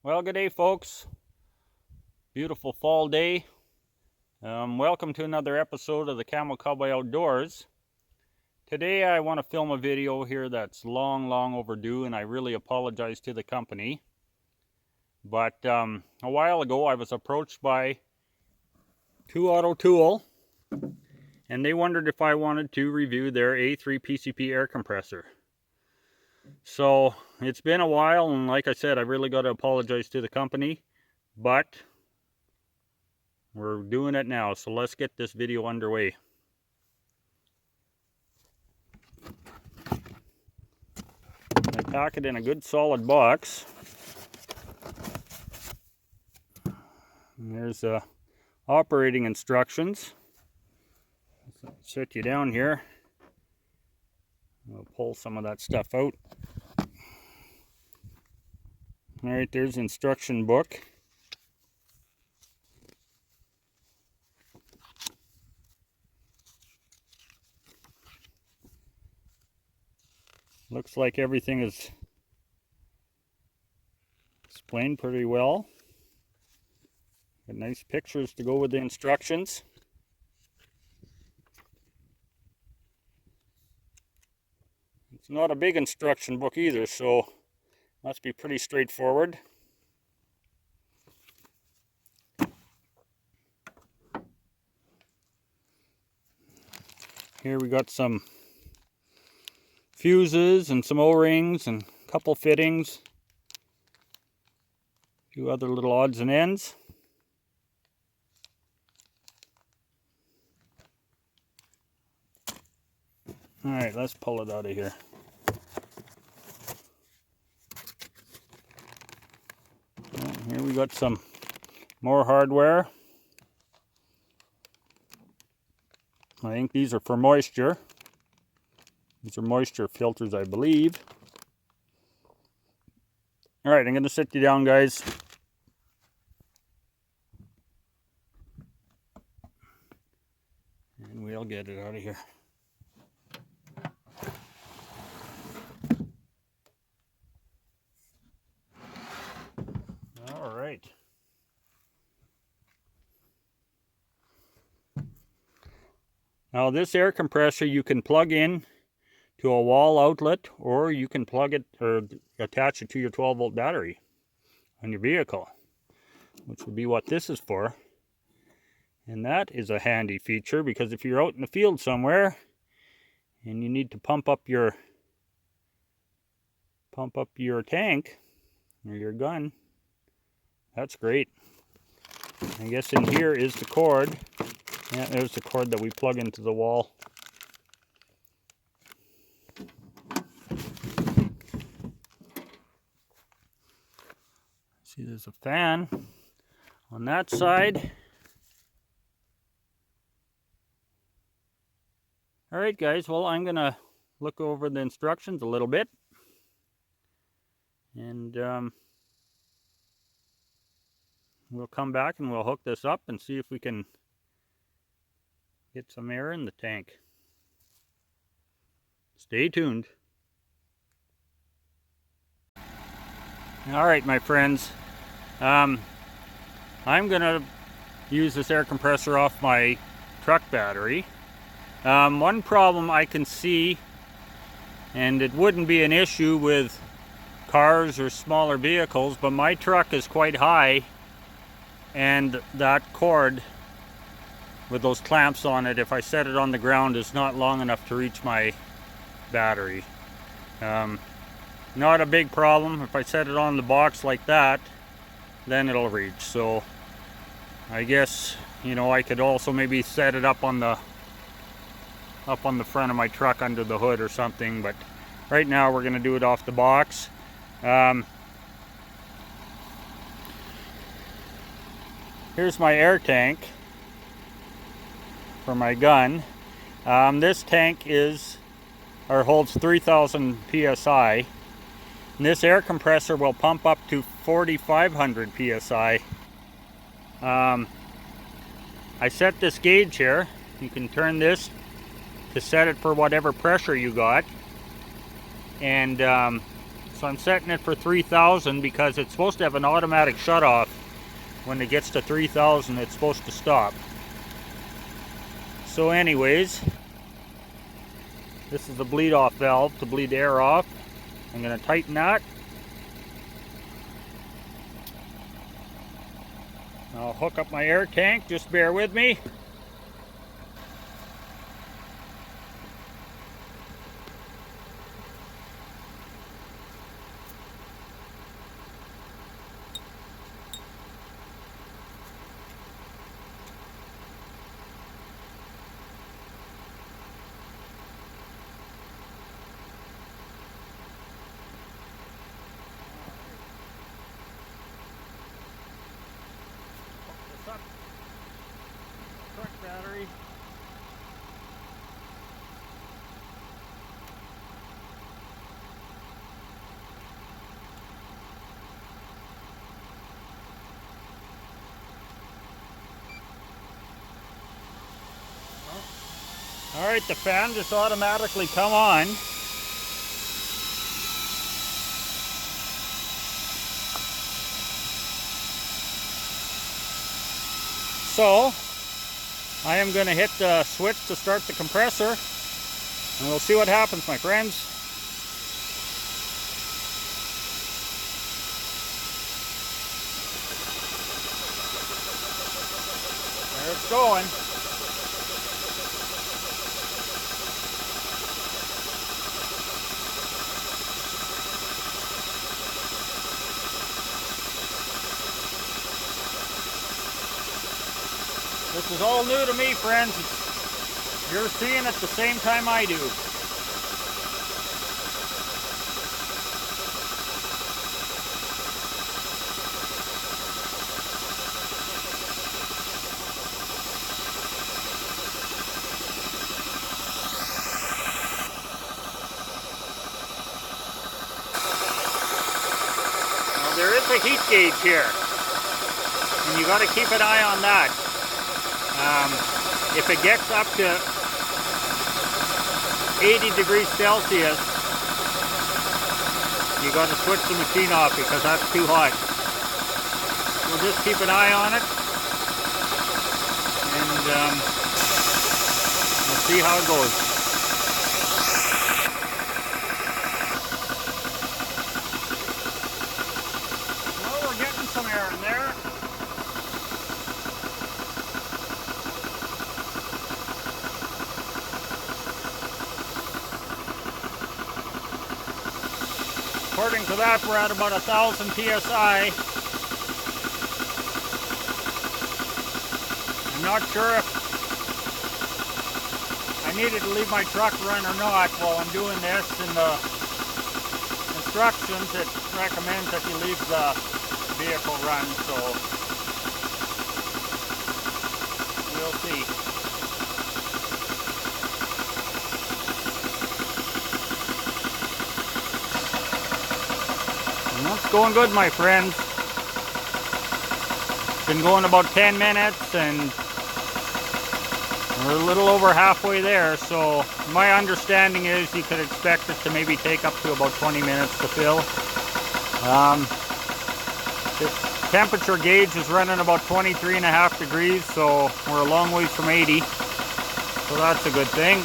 Well, good day, folks. Beautiful fall day. Welcome to another episode of the Camel Cowboy Outdoors. Today I want to film a video here that's long overdue, and I really apologize to the company. But a while ago I was approached by ToAuto Tool, and they wondered if I wanted to review their A3 PCP air compressor. So it's been a while, and like I said, I really got to apologize to the company, but we're doing it now, so let's get this video underway. I pack it in a good solid box. And there's operating instructions. Sit you down here. We'll pull some of that stuff out. Alright, there's the instruction book. Looks like everything is explained pretty well. Got nice pictures to go with the instructions. It's not a big instruction book either, so must be pretty straightforward. Here we got some fuses and some O-rings and a couple fittings. A few other little odds and ends. Alright, let's pull it out of here. Here we got some more hardware. I think these are for moisture. These are moisture filters, I believe. Alright, I'm going to sit you down, guys. And we'll get it out of here. Alright. Now this air compressor you can plug in to a wall outlet, or you can plug it or attach it to your 12-volt battery on your vehicle, which would be what this is for. And that is a handy feature, because if you're out in the field somewhere and you need to pump up your tank or your gun, that's great. I guess in here is the cord. Yeah, there's the cord that we plug into the wall. See, there's a fan on that side. Alright guys, well, I'm going to look over the instructions a little bit. And we'll come back and we'll hook this up and see if we can get some air in the tank. Stay tuned. Alright, my friends. I'm going to use this air compressor off my truck battery. One problem I can see, and it wouldn't be an issue with cars or smaller vehicles, but my truck is quite high, and that cord with those clamps on it, if I set it on the ground, is not long enough to reach my battery. Not a big problem. If I set it on the box like that, then it'll reach. So I guess, you know, I could also maybe set it up on the front of my truck under the hood or something, but right now we're going to do it off the box. Here's my air tank for my gun. This tank holds 3,000 psi. And this air compressor will pump up to 4,500 psi. I set this gauge here. You can turn this to set it for whatever pressure you got. And So I'm setting it for 3,000 because it's supposed to have an automatic shut-off. When it gets to 3,000, it's supposed to stop. So anyways, this is the bleed-off valve to bleed the air off. I'm going to tighten that. I'll hook up my air tank, just bear with me. Up. Truck battery. All right, the fan just automatically come on. So, I am going to hit the switch to start the compressor, and we'll see what happens, my friends. There it's going. This is all new to me, friends. You're seeing it the same time I do. Now, there is a heat gauge here, and you got to keep an eye on that. If it gets up to 80 degrees Celsius, you got to switch the machine off because that's too hot. We'll just keep an eye on it, and we'll see how it goes. Well, we're getting some air in there. According to that, we're at about 1,000 psi. I'm not sure if I needed to leave my truck run or not while I'm doing this. In the instructions, it recommends that you leave the vehicle run, so we'll see. It's going good, my friends. It's been going about 10 minutes and we're a little over halfway there, so my understanding is you could expect it to maybe take up to about 20 minutes to fill. The temperature gauge is running about 23.5 degrees, so we're a long ways from 80, so that's a good thing.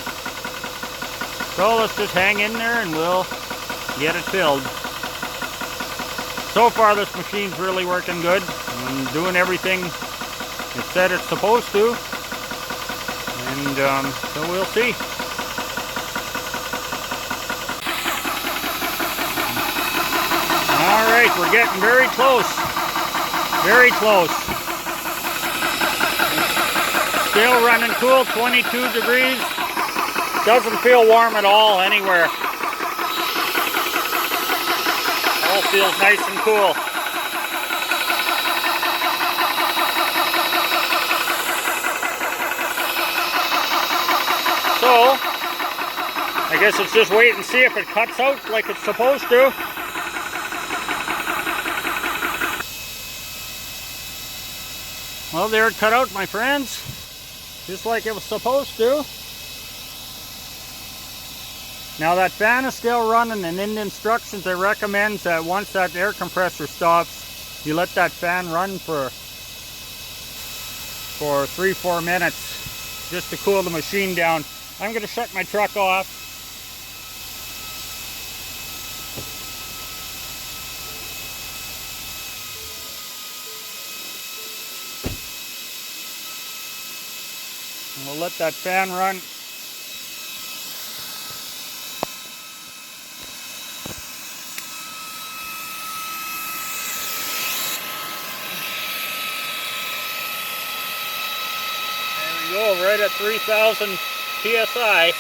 So let's just hang in there and we'll get it filled. So far this machine's really working good and doing everything it said it's supposed to, and so we'll see. Alright, we're getting very close. Very close. Still running cool, 22 degrees. Doesn't feel warm at all anywhere. All feels nice and cool. So, I guess it's just wait and see if it cuts out like it's supposed to. Well, there it cut out, my friends. Just like it was supposed to. Now that fan is still running, and in the instructions it recommends that once that air compressor stops, you let that fan run for 3-4 minutes just to cool the machine down. I'm going to shut my truck off. And we'll let that fan run. There we go, right at 3,000 PSI.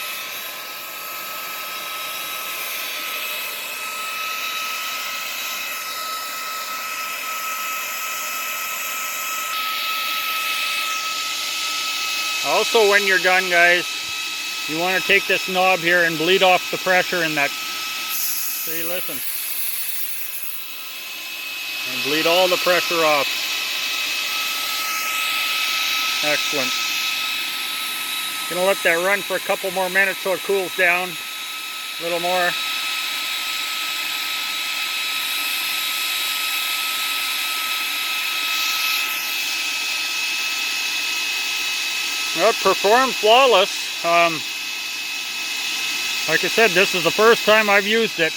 Also, when you're done, guys, you want to take this knob here and bleed off the pressure in that. See, listen. And bleed all the pressure off. Excellent. Gonna let that run for a couple more minutes so it cools down a little more. Well, it performed flawless. Like I said, this is the first time I've used it,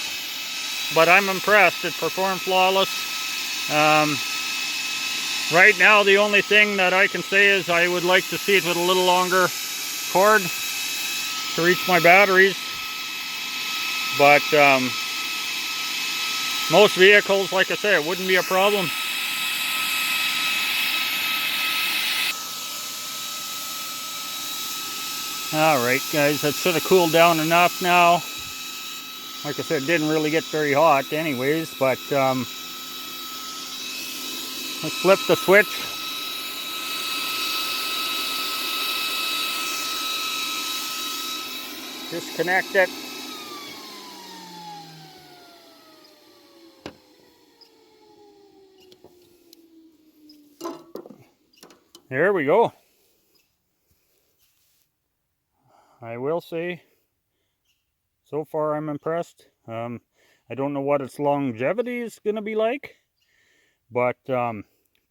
but I'm impressed. It performed flawless. Right now, the only thing that I can say is I would like to see it with a little longer cord to reach my batteries. But most vehicles, like I say, it wouldn't be a problem. Alright guys, that should have cooled down enough now. Like I said, it didn't really get very hot anyways, but let's flip the switch. Disconnect it. There we go. I will say, so far I'm impressed. I don't know what its longevity is going to be like, but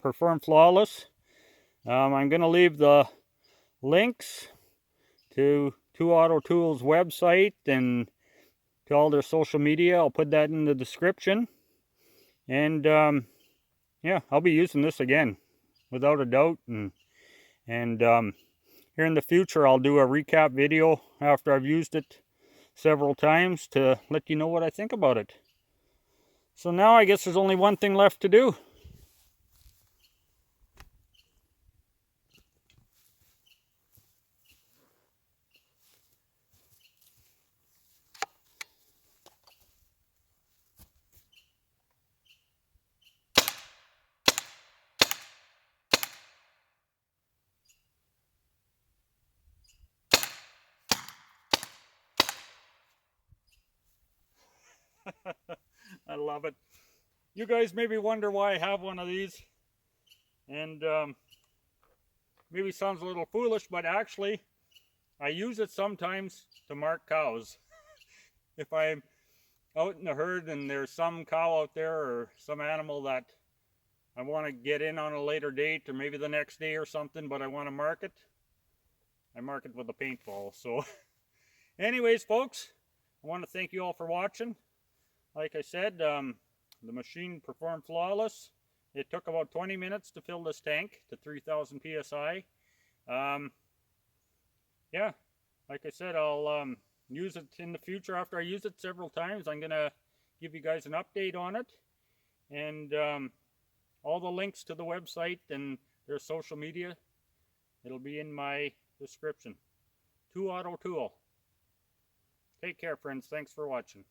performed flawless. I'm going to leave the links to ToAuto Tools website and to all their social media. I'll put that in the description. And yeah, I'll be using this again, without a doubt. And here in the future, I'll do a recap video after I've used it several times to let you know what I think about it. So now I guess there's only one thing left to do. I love it. You guys maybe wonder why I have one of these, and maybe sounds a little foolish, but actually I use it sometimes to mark cows. If I'm out in the herd and there's some cow out there or some animal that I want to get in on a later date or maybe the next day or something, but I want to mark it, I mark it with a paintball. So anyways, folks, I want to thank you all for watching. Like I said, the machine performed flawless. It took about 20 minutes to fill this tank to 3,000 PSI. Yeah, like I said, I'll use it in the future. After I use it several times, I'm going to give you guys an update on it. And all the links to the website and their social media, it'll be in my description. ToAuto Tool. Take care, friends. Thanks for watching.